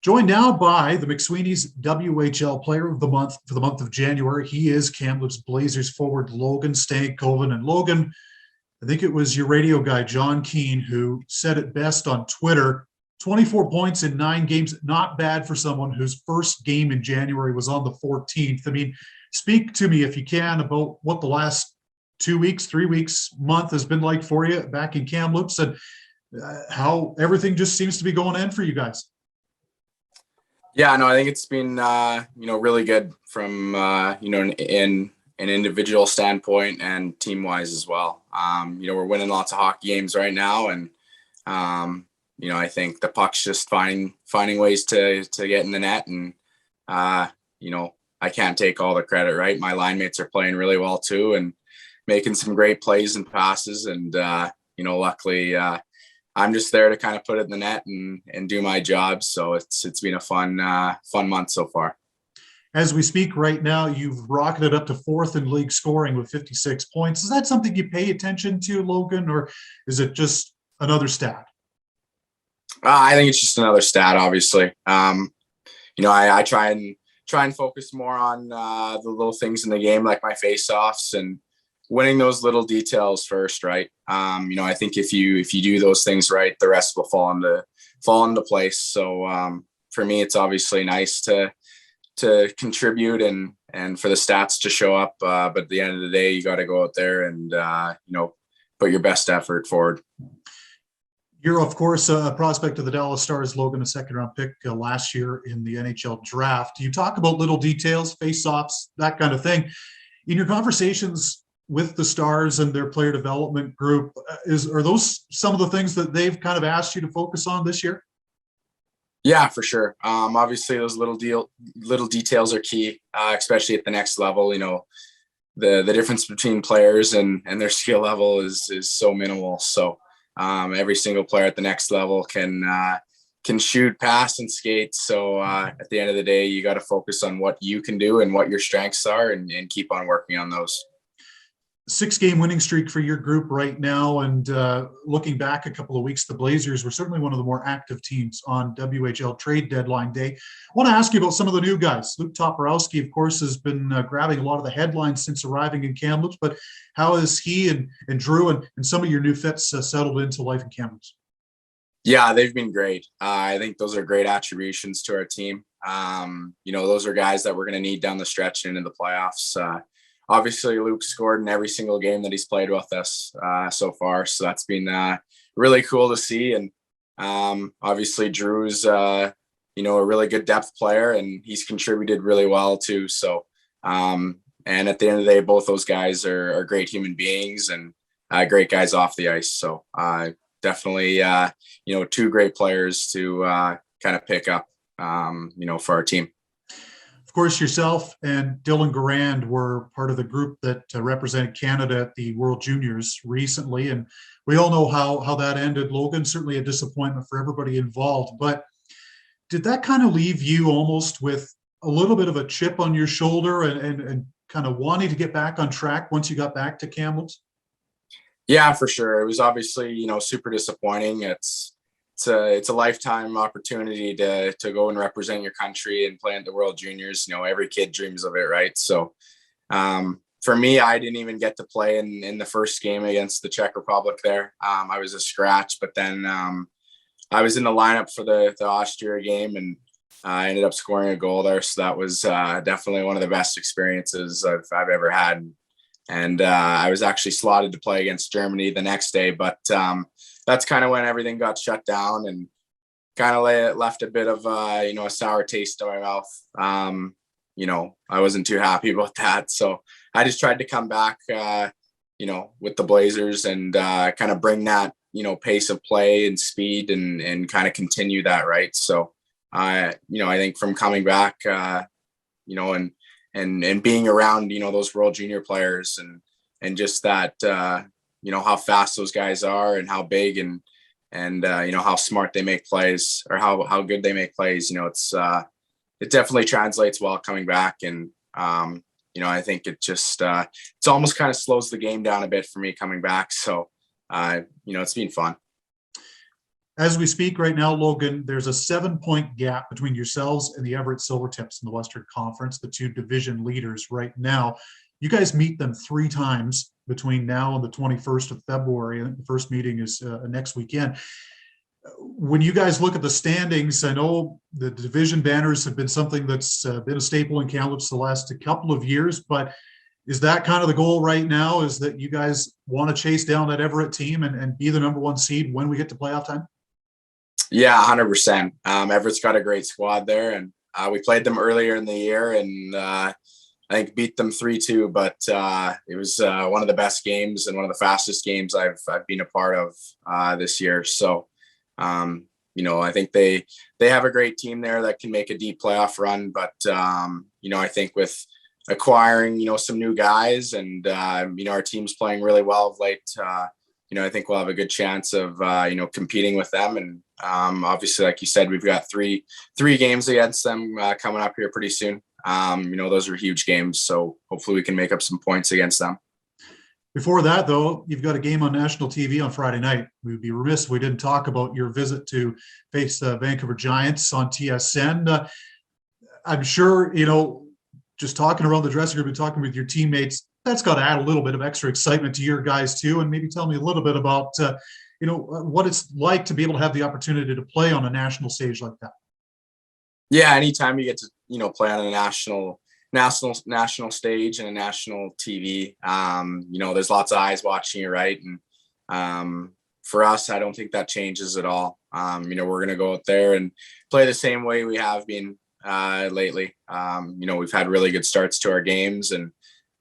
Joined now by the McSweeney's WHL Player of the Month for the month of January. He is Kamloops Blazers forward Logan Stankoven. And Logan, I think it was your radio guy, John Keane, who said it best on Twitter. 24 points in 9 games, not bad for someone whose first game in January was on the 14th. I mean, speak to me, if you can, about what the last 2 weeks, 3 weeks, month has been like for you back in Kamloops, and how everything just seems to be going in for you guys. Yeah, no, I think it's been, really good from, in an individual standpoint and team-wise as well. We're winning lots of hockey games right now, and, I think the puck's just finding ways to get in the net, and, I can't take all the credit, right? My line mates are playing really well too and making some great plays and passes, and, luckily, I'm just there to kind of put it in the net and do my job. So it's been a fun month so far. As we speak right now, you've rocketed up to 4th in league scoring with 56 points. Is that something you pay attention to, Logan, or is it just another stat? I think it's just another stat, obviously. I try and focus more on the little things in the game, like my faceoffs and winning those little details first, right? I think if you do those things right, the rest will fall into place. So for me, it's obviously nice to contribute and for the stats to show up. But at the end of the day, you got to go out there and put your best effort forward. You're, of course, a prospect of the Dallas Stars, Logan, a second-round pick last year in the NHL draft. You talk about little details, face-offs, that kind of thing. In your conversations with the Stars and their player development group, are those some of the things that they've kind of asked you to focus on this year? Yeah, for sure. Obviously, those little details are key, especially at the next level. The difference between players and their skill level is so minimal. So every single player at the next level can shoot, pass, and skate. So at the end of the day, you got to focus on what you can do and what your strengths are, and keep on working on those. 6-game winning streak for your group right now. And looking back a couple of weeks, the Blazers were certainly one of the more active teams on WHL trade deadline day. I want to ask you about some of the new guys. Luke Toporowski, of course, has been grabbing a lot of the headlines since arriving in Kamloops, but how has he and Drew and some of your new fits settled into life in Kamloops? Yeah, they've been great. I think those are great attributions to our team. Those are guys that we're going to need down the stretch and into the playoffs. Obviously, Luke scored in every single game that he's played with us so far. So that's been really cool to see. And obviously, Drew's, a really good depth player, and he's contributed really well too. So, and at the end of the day, both those guys are great human beings and great guys off the ice. So definitely, 2 great players to kind of pick up, for our team. Of course, yourself and Dylan Garand were part of the group that represented Canada at the World Juniors recently, and we all know how that ended, Logan. Certainly a disappointment for everybody involved. But did that kind of leave you almost with a little bit of a chip on your shoulder and kind of wanting to get back on track once you got back to Kamloops? Yeah, for sure. It was obviously, super disappointing. It's a lifetime opportunity to go and represent your country and play in the World Juniors. Every kid dreams of it, right? So for me, I didn't even get to play in the first game against the Czech Republic there. I was a scratch, but then I was in the lineup for the Austria game, and I ended up scoring a goal there. So that was definitely one of the best experiences I've ever had. And I was actually slotted to play against Germany the next day, but that's kind of when everything got shut down and kind of left a bit of, a sour taste in my mouth. I wasn't too happy about that. So I just tried to come back, with the Blazers and kind of bring that, pace of play and speed and kind of continue that. Right. So, I think from coming back, and being around, those World Junior players and just that, how fast those guys are and how big and how smart they make plays or how good they make plays. It definitely translates well coming back. And, I think it just, it's almost kind of slows the game down a bit for me coming back. So, it's been fun. As we speak right now, Logan, there's a 7-point gap between yourselves and the Everett Silvertips in the Western Conference, the two division leaders right now. You guys meet them 3 times between now and the 21st of February. I think the first meeting is next weekend. When you guys look at the standings, I know the division banners have been something that's been a staple in Kamloops the last couple of years, but is that kind of the goal right now, is that you guys want to chase down that Everett team and be the #1 seed when we get to playoff time? Yeah, 100%. Everett's got a great squad there, and we played them earlier in the year, and I think beat them 3-2. But it was one of the best games and one of the fastest games I've been a part of this year. So, I think they have a great team there that can make a deep playoff run. But I think with acquiring some new guys, and our team's playing really well of late. I think we'll have a good chance of competing with them. And obviously, like you said, we've got three games against them coming up here pretty soon. Those are huge games, so hopefully we can make up some points against them. Before that, though, you've got a game on national TV on Friday night. We'd be remiss if we didn't talk about your visit to face the Vancouver Giants on TSN. I'm sure, just talking around the dressing room and talking with your teammates, that's got to add a little bit of extra excitement to your guys too. And maybe tell me a little bit about, what it's like to be able to have the opportunity to play on a national stage like that. Yeah, anytime you get to, play on a national stage and a national TV, there's lots of eyes watching you, right? And for us, I don't think that changes at all. We're going to go out there and play the same way we have been lately. We've had really good starts to our games, and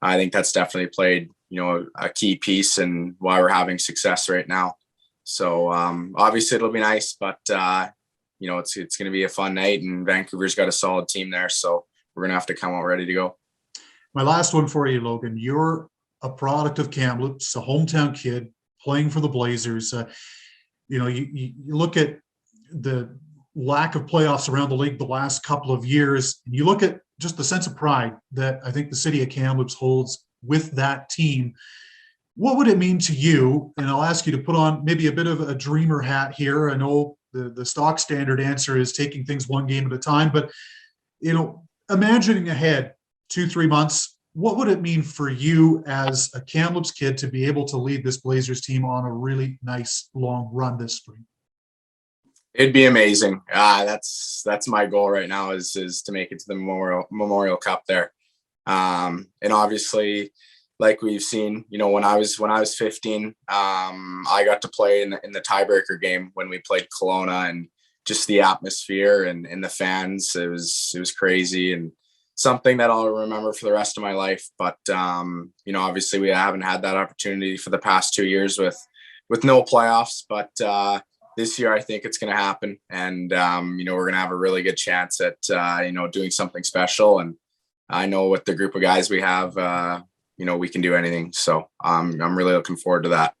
I think that's definitely played, a key piece in why we're having success right now. So obviously it'll be nice, but it's going to be a fun night, and Vancouver's got a solid team there, so we're going to have to come out ready to go. My last one for you, Logan. You're a product of Kamloops, a hometown kid playing for the Blazers. You look at the lack of playoffs around the league the last couple of years, and you look at just the sense of pride that I think the city of Kamloops holds with that team. What would it mean to you? And I'll ask you to put on maybe a bit of a dreamer hat here. I know the stock standard answer is taking things one game at a time, but imagining ahead 2-3 months, what would it mean for you as a Kamloops kid to be able to lead this Blazers team on a really nice long run this spring? It'd be amazing. That's my goal right now is to make it to the Memorial Cup there. And obviously, like we've seen, when I was 15, I got to play in the tiebreaker game when we played Kelowna, and just the atmosphere and the fans, it was crazy and something that I'll remember for the rest of my life. But obviously we haven't had that opportunity for the past 2 years with no playoffs, but this year I think it's going to happen, and we're going to have a really good chance at doing something special. And I know with the group of guys we have, we can do anything. So I'm really looking forward to that.